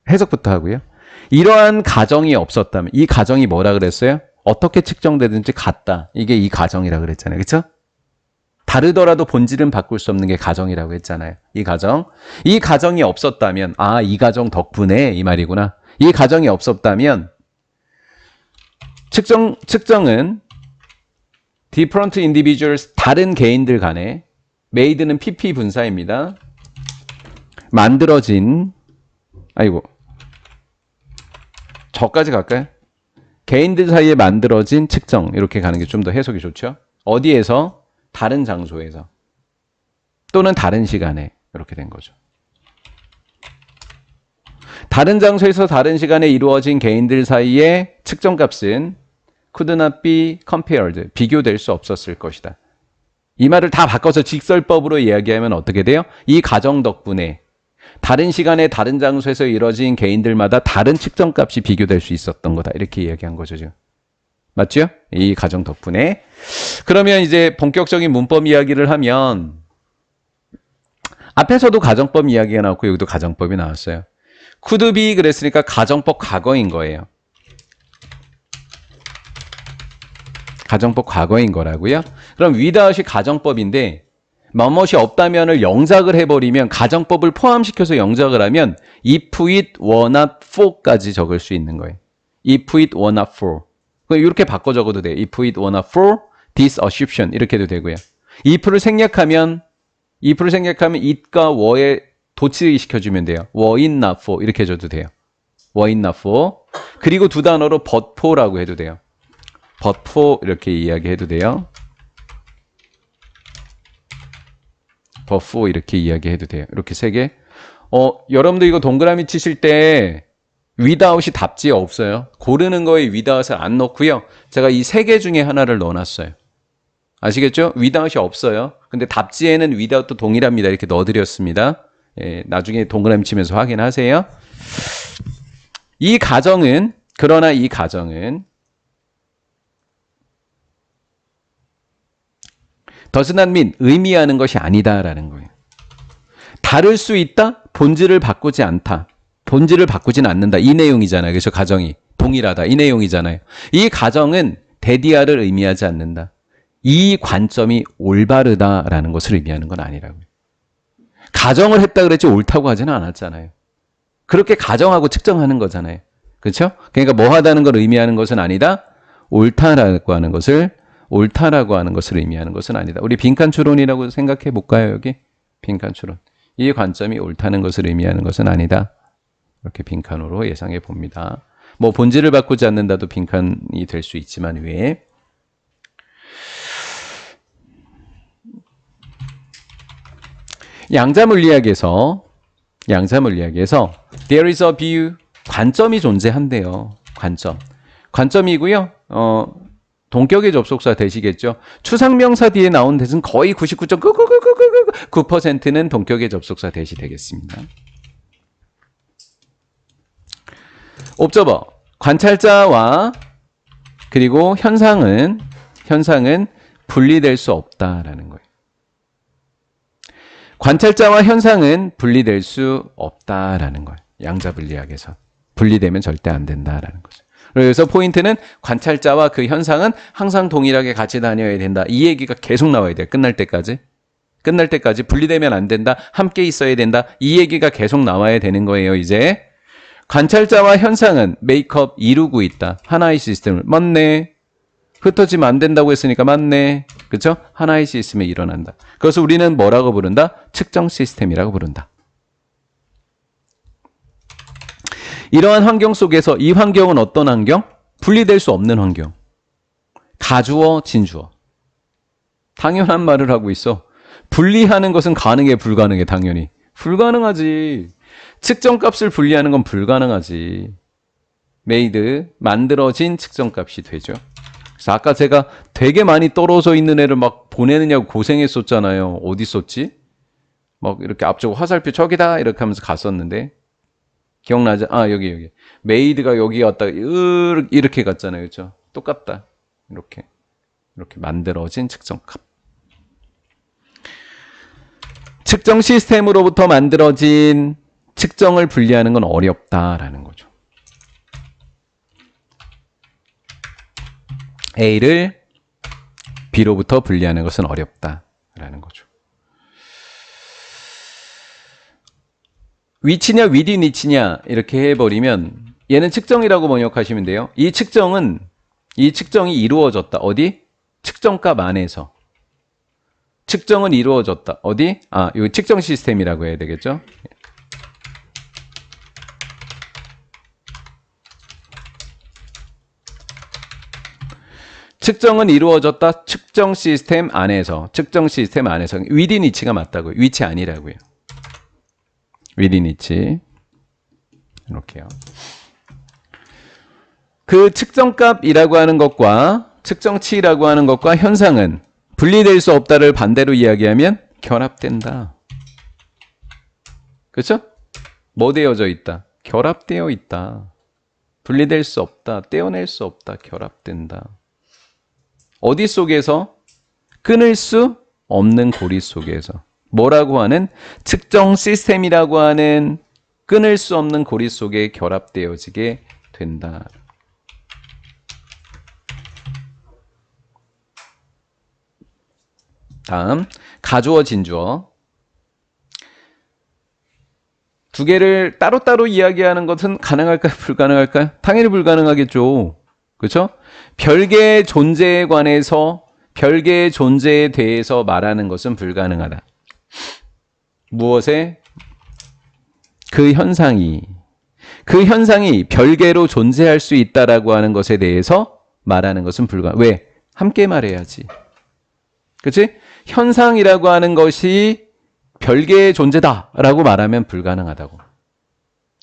해석부터 하고요. 이러한 가정이 없었다면 이 가정이 뭐라 그랬어요? 어떻게 측정되든지 같다. 이게 이 가정이라 그랬잖아요. 그렇죠? 다르더라도 본질은 바꿀 수 없는 게 가정이라고 했잖아요. 이 가정. 이 가정이 없었다면 이 가정 덕분에 이 말이구나. 이 가정이 없었다면 측정은 different individuals 다른 개인들 간에 made는 pp 분사입니다. 만들어진 저까지 갈까요? 개인들 사이에 만들어진 측정 이렇게 가는 게 좀 더 해석이 좋죠. 어디에서? 다른 장소에서 또는 다른 시간에 이렇게 된 거죠. 다른 장소에서 다른 시간에 이루어진 개인들 사이의 측정값은 could not be compared, 비교될 수 없었을 것이다. 이 말을 다 바꿔서 직설법으로 이야기하면 어떻게 돼요? 이 가정 덕분에 다른 시간에 다른 장소에서 이루어진 개인들마다 다른 측정값이 비교될 수 있었던 거다. 이렇게 이야기한 거죠, 지금. 맞죠? 이 가정 덕분에. 그러면 이제 본격적인 문법 이야기를 하면 앞에서도 가정법 이야기가 나왔고 여기도 가정법이 나왔어요. could be 그랬으니까 가정법 과거인 거예요. 가정법 과거인 거라고요. 그럼 without이 가정법인데 뭐뭇이 없다면을 영작을 해버리면 가정법을 포함시켜서 영작을 하면 if it were not for까지 적을 수 있는 거예요. if it were not for. 이렇게 바꿔 적어도 돼요. if it were not for this assumption 이렇게 해도 되고요. if를 생략하면 it과 were에 도치시켜주면 돼요. were it not for 이렇게 해줘도 돼요. were it not for. 그리고 두 단어로 but for라고 해도 돼요. but for 이렇게 이야기해도 돼요. but for 이렇게 이야기해도 돼요. 이렇게 세 개. 여러분들 이거 동그라미 치실 때 without이 답지에 없어요. 고르는 거에 without을 안 넣고요. 제가 이 세 개 중에 하나를 넣어놨어요. 아시겠죠? without이 없어요. 근데 답지에는 without도 동일합니다. 이렇게 넣어드렸습니다. 예, 나중에 동그라미 치면서 확인하세요. 그러나 이 가정은 does not mean 의미하는 것이 아니다라는 거예요. 다를 수 있다? 본질을 바꾸지 않다. 본질을 바꾸진 않는다. 이 내용이잖아요. 그래서 가정이 동일하다. 이 내용이잖아요. 이 가정은 대디아를 의미하지 않는다. 이 관점이 올바르다라는 것을 의미하는 건 아니라고요. 가정을 했다 그랬지 옳다고 하지는 않았잖아요. 그렇게 가정하고 측정하는 거잖아요. 그렇죠? 그러니까 뭐 하다는 걸 의미하는 것은 아니다. 옳다라고 하는 것을 의미하는 것은 아니다. 우리 빈칸 추론이라고 생각해 볼까요? 여기 빈칸 추론. 이 관점이 옳다는 것을 의미하는 것은 아니다. 이렇게 빈칸으로 예상해 봅니다. 뭐 본질을 바꾸지 않는다도 빈칸이 될 수 있지만 위에 양자물리학에서 there is a view 관점이 존재한대요. 관점이고요. 동격의 접속사 되시겠죠. 추상명사 뒤에 나온 대신 거의 99.9%는 동격의 접속사 대시 되겠습니다. 옵저버 관찰자와 그리고 현상은 분리될 수 없다라는 거예요. 관찰자와 현상은 분리될 수 없다라는 거예요. 양자분리학에서 분리되면 절대 안 된다라는 거죠. 그래서 포인트는 관찰자와 그 현상은 항상 동일하게 같이 다녀야 된다. 이 얘기가 계속 나와야 돼요. 끝날 때까지 분리되면 안 된다. 함께 있어야 된다. 이 얘기가 계속 나와야 되는 거예요. 이제 관찰자와 현상은 메이크업 이루고 있다. 하나의 시스템을. 맞네. 흩어지면 안 된다고 했으니까 맞네. 그렇죠? 하나의 시스템에 일어난다. 그래서 우리는 뭐라고 부른다? 측정 시스템이라고 부른다. 이러한 환경 속에서 이 환경은 어떤 환경? 분리될 수 없는 환경. 가주어, 진주어. 당연한 말을 하고 있어. 분리하는 것은 가능해, 불가능해, 당연히. 불가능하지. 측정값을 분리하는 건 불가능하지. made, 만들어진 측정값이 되죠. 그래서 아까 제가 되게 많이 떨어져 있는 애를 막 보내느냐고 고생했었잖아요. 어디 있었지? 막 이렇게 앞쪽 화살표 저기다 이렇게 하면서 갔었는데 기억나죠? 아, 여기. made가 여기 갔다가 이렇게 갔잖아요. 그렇죠? 똑같다. 이렇게 만들어진 측정값. 측정 시스템으로부터 만들어진 측정을 분리하는 건 어렵다라는 거죠. A를 B로부터 분리하는 것은 어렵다라는 거죠. 위치냐 within 위치냐 이렇게 해버리면 얘는 측정이라고 번역하시면 돼요. 이 측정이 이루어졌다. 어디? 측정값 안에서. 측정은 이루어졌다. 어디? 아, 이 측정 시스템이라고 해야 되겠죠? 측정은 이루어졌다. 측정 시스템 안에서. 측정 시스템 안에서. within 위치가 맞다고요. 위치 아니라고요. within 위치. 이렇게요. 그 측정값이라고 하는 것과 측정치라고 하는 것과 현상은 분리될 수 없다를 반대로 이야기하면 결합된다. 그렇죠? 뭐 되어져 있다? 결합되어 있다. 분리될 수 없다. 떼어낼 수 없다. 결합된다. 어디 속에서? 끊을 수 없는 고리 속에서. 뭐라고 하는? 측정 시스템이라고 하는 끊을 수 없는 고리 속에 결합되어지게 된다. 다음, 가주어, 진주어. 두 개를 따로따로 이야기하는 것은 가능할까요? 불가능할까요? 당연히 불가능하겠죠. 그렇죠? 별개의 존재에 관해서, 별개의 존재에 대해서 말하는 것은 불가능하다. 무엇에? 그 현상이 별개로 존재할 수 있다라고 하는 것에 대해서 말하는 것은 불가능. 왜? 함께 말해야지. 그렇지? 현상이라고 하는 것이 별개의 존재다라고 말하면 불가능하다고.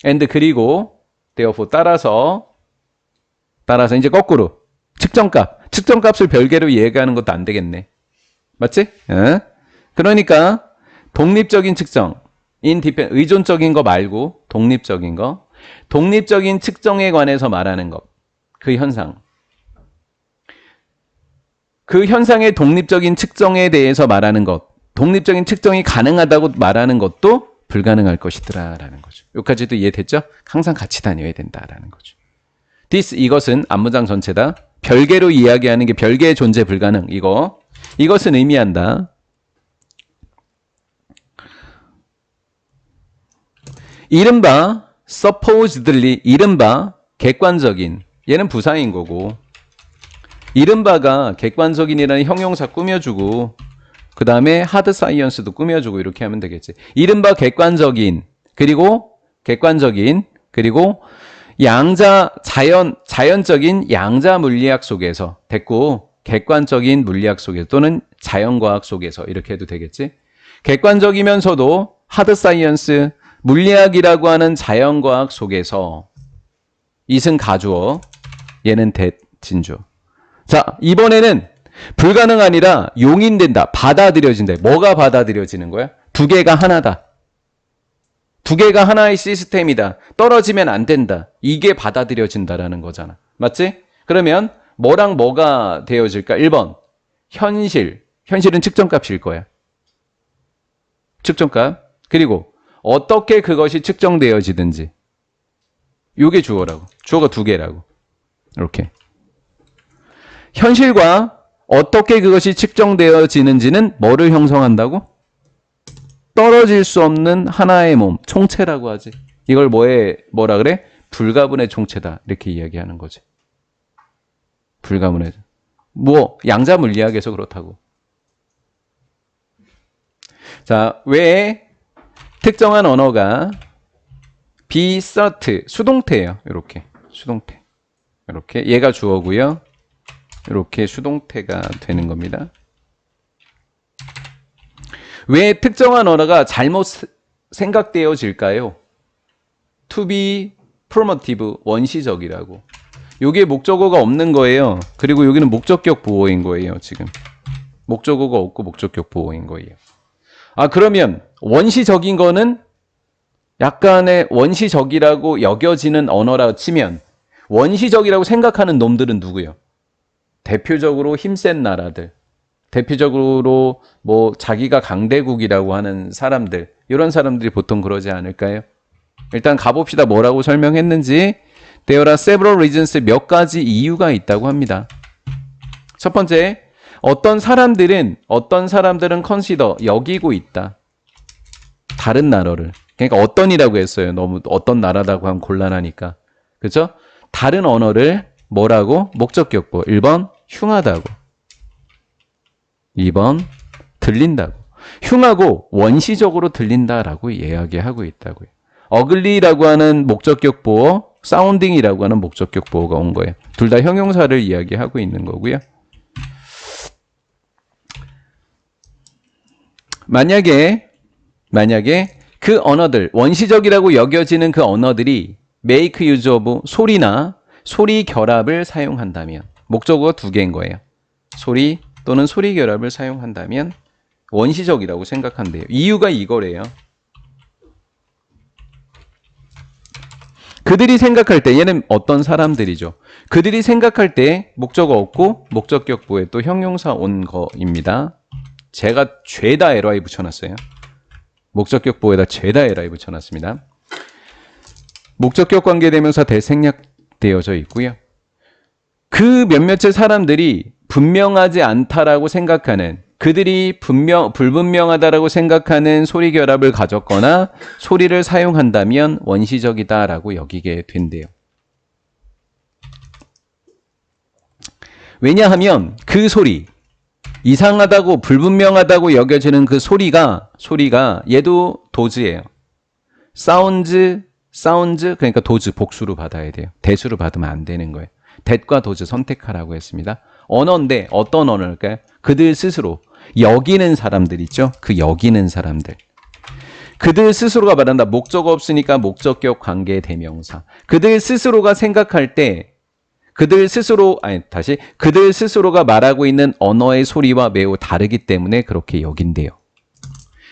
and 그리고 therefore 따라서 이제 거꾸로 측정값을 별개로 이해하는 것도 안 되겠네. 맞지? 그러니까 독립적인 측정, 의존적인 거 말고 독립적인 측정에 관해서 말하는 것, 그 현상. 그 현상의 독립적인 측정에 대해서 말하는 것, 독립적인 측정이 가능하다고 말하는 것도 불가능할 것이더라라는 거죠. 여기까지도 이해됐죠? 항상 같이 다녀야 된다라는 거죠. 이것은 앞문장 전체다. 별개로 이야기하는 게 별개의 존재 불가능. 이것은 의미한다. 이른바 supposedly, 이른바 객관적인, 얘는 부사인 거고, 이른바가 객관적인이라는 형용사 꾸며주고 그 다음에 하드 사이언스도 꾸며주고 이렇게 하면 되겠지. 이른바 객관적인 그리고 자연적인 양자 물리학 속에서 됐고, 객관적인 물리학 속에서 또는 자연과학 속에서 이렇게 해도 되겠지. 객관적이면서도 하드 사이언스, 물리학이라고 하는 자연과학 속에서 이승 가주어, 얘는 진주. 자, 이번에는 불가능 아니라 용인된다. 받아들여진다. 뭐가 받아들여지는 거야? 두 개가 하나다. 두 개가 하나의 시스템이다. 떨어지면 안 된다. 이게 받아들여진다라는 거잖아. 맞지? 그러면 뭐랑 뭐가 되어질까? 1번. 현실은 측정값일 거야. 측정값. 그리고 어떻게 그것이 측정되어지든지. 이게 주어라고. 주어가 두 개라고. 이렇게. 현실과 어떻게 그것이 측정되어지는지는 뭐를 형성한다고? 떨어질 수 없는 하나의 몸, 총체라고 하지. 이걸 뭐라 그래? 불가분의 총체다. 이렇게 이야기하는 거지. 불가분의. 양자 물리학에서 그렇다고. 자, 왜 특정한 언어가 be cert, 수동태예요. 이렇게. 수동태. 이렇게. 얘가 주어고요. 이렇게 수동태가 되는 겁니다. 왜 특정한 언어가 잘못 생각되어질까요? to be 프로모티브, 원시적이라고. 여기에 목적어가 없는 거예요. 그리고 여기는 목적격 보어인 거예요, 지금. 목적어가 없고 목적격 보어인 거예요. 아, 그러면 원시적인 거는 약간의 원시적이라고 여겨지는 언어라고 치면 원시적이라고 생각하는 놈들은 누구요? 대표적으로 힘센 나라들. 대표적으로 뭐 자기가 강대국이라고 하는 사람들. 이런 사람들이 보통 그러지 않을까요? 일단 가봅시다. 뭐라고 설명했는지. There are several reasons, 몇 가지 이유가 있다고 합니다. 첫 번째, 어떤 사람들은 consider, 여기고 있다. 다른 나라를. 그러니까 어떤이라고 했어요. 너무 어떤 나라라고 하면 곤란하니까. 그렇죠? 다른 언어를 뭐라고? 목적격보. 1번 흉하다고. 2번 들린다고. 흉하고 원시적으로 들린다라고 이야기하고 있다고요. 어글리라고 하는 목적격 보어, 사운딩이라고 하는 목적격 보어가 온 거예요. 둘 다 형용사를 이야기하고 있는 거고요. 만약에 그 언어들, 원시적이라고 여겨지는 그 언어들이 make use of 소리나 소리 결합을 사용한다면, 목적어가 두 개인 거예요. 소리 또는 소리 결합을 사용한다면 원시적이라고 생각한대요. 이유가 이거래요. 그들이 생각할 때, 얘는 어떤 사람들이죠. 그들이 생각할 때 목적어 없고 목적격보에 또 형용사 온 거입니다. 제가 죄다 li 붙여놨어요. 목적격보에다 죄다 li 붙여놨습니다. 목적격 관계대명사 대생략되어져 있고요. 그 몇몇의 사람들이 분명하지 않다라고 생각하는, 그들이 불분명하다라고 생각하는 소리 결합을 가졌거나 소리를 사용한다면 원시적이다라고 여기게 된대요. 왜냐하면 그 소리, 이상하다고 불분명하다고 여겨지는 그 소리가 얘도 도즈예요. 사운즈 그러니까 도즈 복수로 받아야 돼요. 대수로 받으면 안 되는 거예요. that과 도즈 선택하라고 했습니다. 언어인데 어떤 언어일까요? 그들 스스로 여기는 사람들 있죠? 그 여기는 사람들. 그들 스스로가 말한다. 목적어 없으니까 목적격 관계 대명사. 그들 스스로가 생각할 때 그들 스스로가 말하고 있는 언어의 소리와 매우 다르기 때문에 그렇게 여긴대요.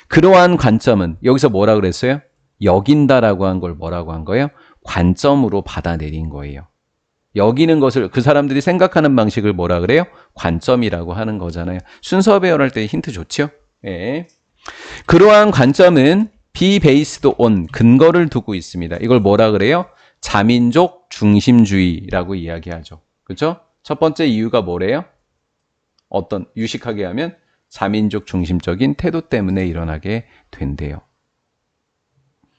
그러한 관점은 여기서 뭐라 그랬어요? 여긴다라고 한 걸 뭐라고 한 거예요? 관점으로 받아내린 거예요. 여기는 것을 그 사람들이 생각하는 방식을 뭐라 그래요? 관점이라고 하는 거잖아요. 순서 배열할 때 힌트 좋죠? 예. 그러한 관점은 be based on, 근거를 두고 있습니다. 이걸 뭐라 그래요? 자민족 중심주의라고 이야기하죠. 그렇죠? 첫 번째 이유가 뭐래요? 어떤 유식하게 하면 자민족 중심적인 태도 때문에 일어나게 된대요.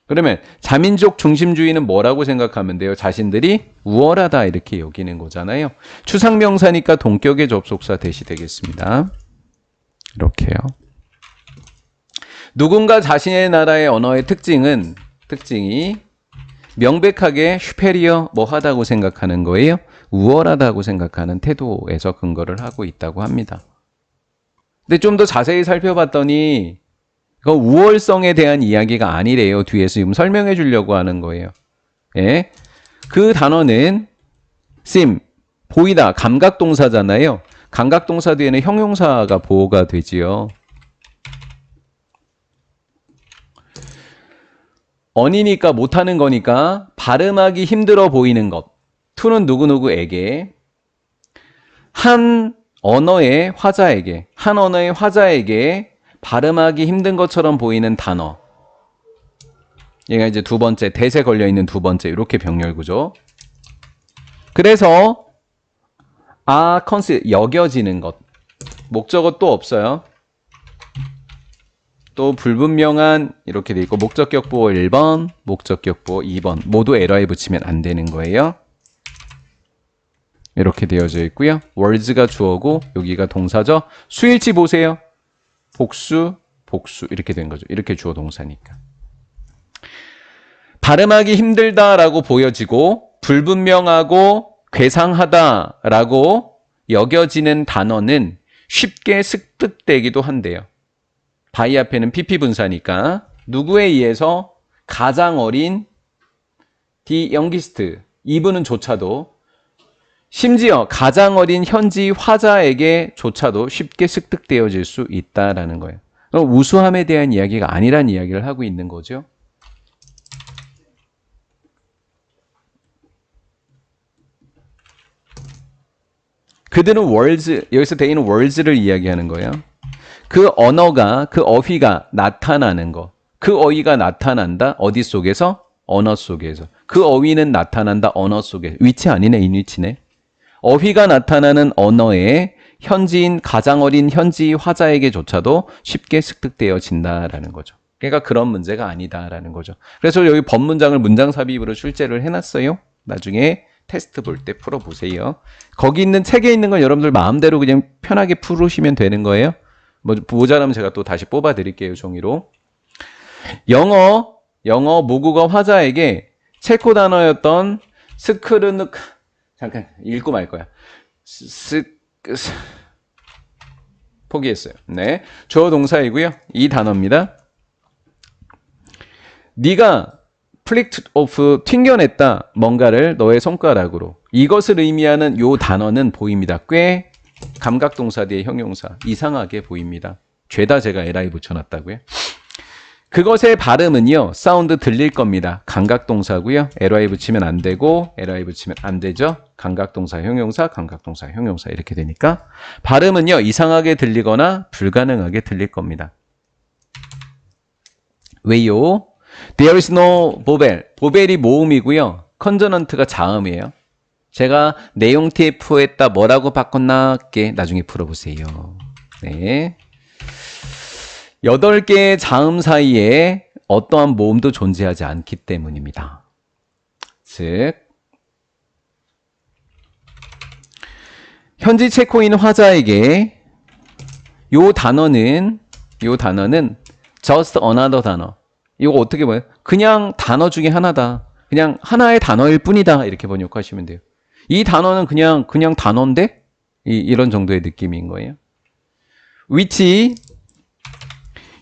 그러면 자민족 중심주의는 뭐라고 생각하면 돼요? 자신들이 우월하다 이렇게 여기는 거잖아요. 추상명사니까 동격의 접속사 대시 되겠습니다. 이렇게요. 누군가 자신의 나라의 언어의 특징이 명백하게 슈페리어 뭐하다고 생각하는 거예요? 우월하다고 생각하는 태도에서 근거를 하고 있다고 합니다. 근데 좀 더 자세히 살펴봤더니 그 우월성에 대한 이야기가 아니래요. 뒤에서 지금 설명해 주려고 하는 거예요. 예? 그 단어는 보이다, 감각동사잖아요. 감각동사 뒤에는 형용사가 보호가 되지요. 언이니까 못하는 거니까 발음하기 힘들어 보이는 것. to는 누구누구에게, 한 언어의 화자에게 발음하기 힘든 것처럼 보이는 단어. 얘가 이제 두 번째, 대세 걸려있는 두 번째, 이렇게 병렬구조. 그래서 여겨지는 것. 목적어 또 없어요. 또 불분명한 이렇게 돼 있고, 목적격 보호 1번, 목적격 보호 2번 모두 에러에 붙이면 안 되는 거예요. 이렇게 되어져 있고요. words가 주어고 여기가 동사죠. 수일치 보세요. 복수 이렇게 된 거죠. 이렇게 주어 동사니까. 발음하기 힘들다라고 보여지고 불분명하고 괴상하다라고 여겨지는 단어는 쉽게 습득되기도 한대요. by 앞에는 pp 분사니까 누구에 의해서? 가장 어린 the youngest, 이분은 조차도 심지어 가장 어린 현지 화자에게조차도 쉽게 습득되어질 수 있다라는 거예요. 우수함에 대한 이야기가 아니란 이야기를 하고 있는 거죠. 그들은 words, 여기서 대인은 words를 이야기하는 거예요. 그 언어가, 그 어휘가 나타나는 거. 그 어휘가 나타난다. 어디 속에서? 언어 속에서. 그 어휘는 나타난다. 언어 속에. 위치 아니네, 인위치네. 어휘가 나타나는 언어에 현지인, 가장 어린 현지 화자에게조차도 쉽게 습득되어진다라는 거죠. 그러니까 그런 문제가 아니다라는 거죠. 그래서 여기 법문장을 문장 삽입으로 출제를 해놨어요. 나중에 테스트 볼 때 풀어보세요. 거기 있는 책에 있는 건 여러분들 마음대로 그냥 편하게 풀으시면 되는 거예요. 뭐 모자라면 제가 또 다시 뽑아 드릴게요, 종이로. 영어 모국어 화자에게 체코 단어였던 스크르느, 잠깐 읽고 말 거야. 포기했어요. 네, 주어 동사이고요. 이 단어입니다. 네가 flicked off, 튕겨냈다, 뭔가를 너의 손가락으로. 이것을 의미하는 요 단어는 보입니다. 꽤 감각동사 뒤에 형용사. 이상하게 보입니다. 죄다 제가 li 붙여놨다고요. 그것의 발음은요, 사운드 들릴 겁니다. 감각동사고요. li 붙이면 안 되고, li 붙이면 안 되죠. 감각동사, 형용사, 감각동사, 형용사 이렇게 되니까 발음은요, 이상하게 들리거나 불가능하게 들릴 겁니다. 왜요? There is no vowel. 보벨이 모음이고요. 컨저넌트가 자음이에요. 제가 내용 TF에다 뭐라고 바꿨나 나중에 풀어보세요. 네. 8개의 자음 사이에 어떠한 모음도 존재하지 않기 때문입니다. 즉, 현지 체코인 화자에게 요 단어는 just another 단어. 이거 어떻게 봐요? 그냥 단어 중에 하나다. 그냥 하나의 단어일 뿐이다. 이렇게 번역하시면 돼요. 이 단어는 그냥 단어인데? 이런 정도의 느낌인 거예요. which,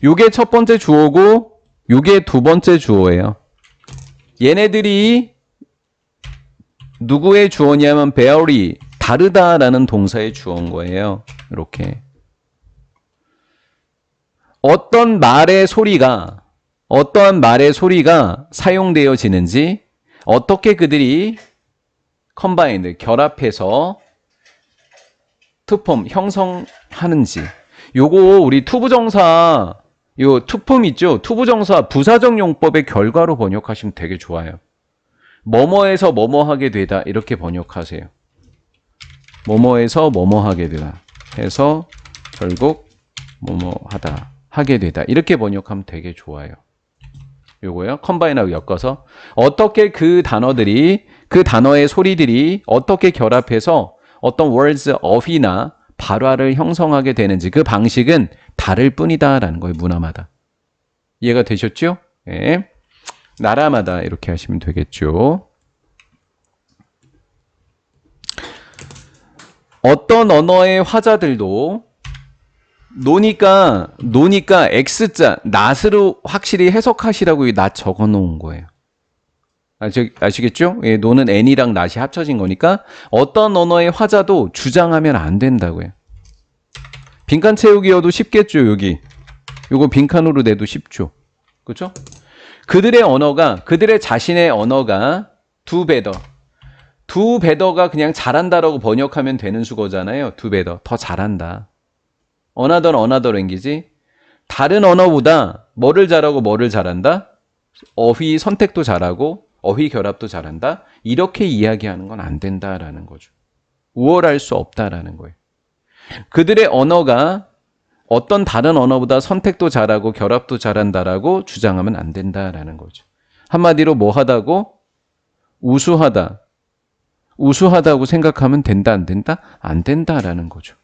요게 첫 번째 주어고 요게 두 번째 주어예요. 얘네들이 누구의 주어냐면 vary, 다르다라는 동사의 주어인 거예요. 이렇게. 어떠한 말의 소리가 사용되어지는지, 어떻게 그들이 combined, 결합해서 투폼, 형성하는지. 요거 우리 투부정사, 요 투폼 있죠? 투부정사 부사적 용법의 결과로 번역하시면 되게 좋아요. 뭐뭐에서 뭐뭐하게 되다 이렇게 번역하세요. 뭐뭐에서 뭐뭐하게 되다 해서 결국 뭐뭐하다, 하게 되다 이렇게 번역하면 되게 좋아요. 요거요. 컴바인하고 엮어서 어떻게 그 단어들이, 그 단어의 소리들이 어떻게 결합해서 어떤 words, 어휘나 발화를 형성하게 되는지 그 방식은 다를 뿐이다라는 거예요. 문화마다. 이해가 되셨죠? 네. 나라마다 이렇게 하시면 되겠죠. 어떤 언어의 화자들도 노니까 X자, 낫으로 확실히 해석하시라고 낫 적어 놓은 거예요. 아시겠죠? 예, 노는 N이랑 낫이 합쳐진 거니까 어떤 언어의 화자도 주장하면 안 된다고요. 빈칸 채우기여도 쉽겠죠, 여기. 요거 빈칸으로 내도 쉽죠. 그렇죠? 그들의 자신의 언어가 do better가 그냥 잘한다라고 번역하면 되는 수거잖아요. do better, 더 잘한다. another language, 다른 언어보다 뭐를 잘한다? 어휘 선택도 잘하고 어휘 결합도 잘한다. 이렇게 이야기하는 건 안 된다라는 거죠. 우월할 수 없다라는 거예요. 그들의 언어가 어떤 다른 언어보다 선택도 잘하고 결합도 잘한다라고 주장하면 안 된다라는 거죠. 한마디로 뭐 하다고? 우수하다고 생각하면 된다, 안 된다? 안 된다라는 거죠.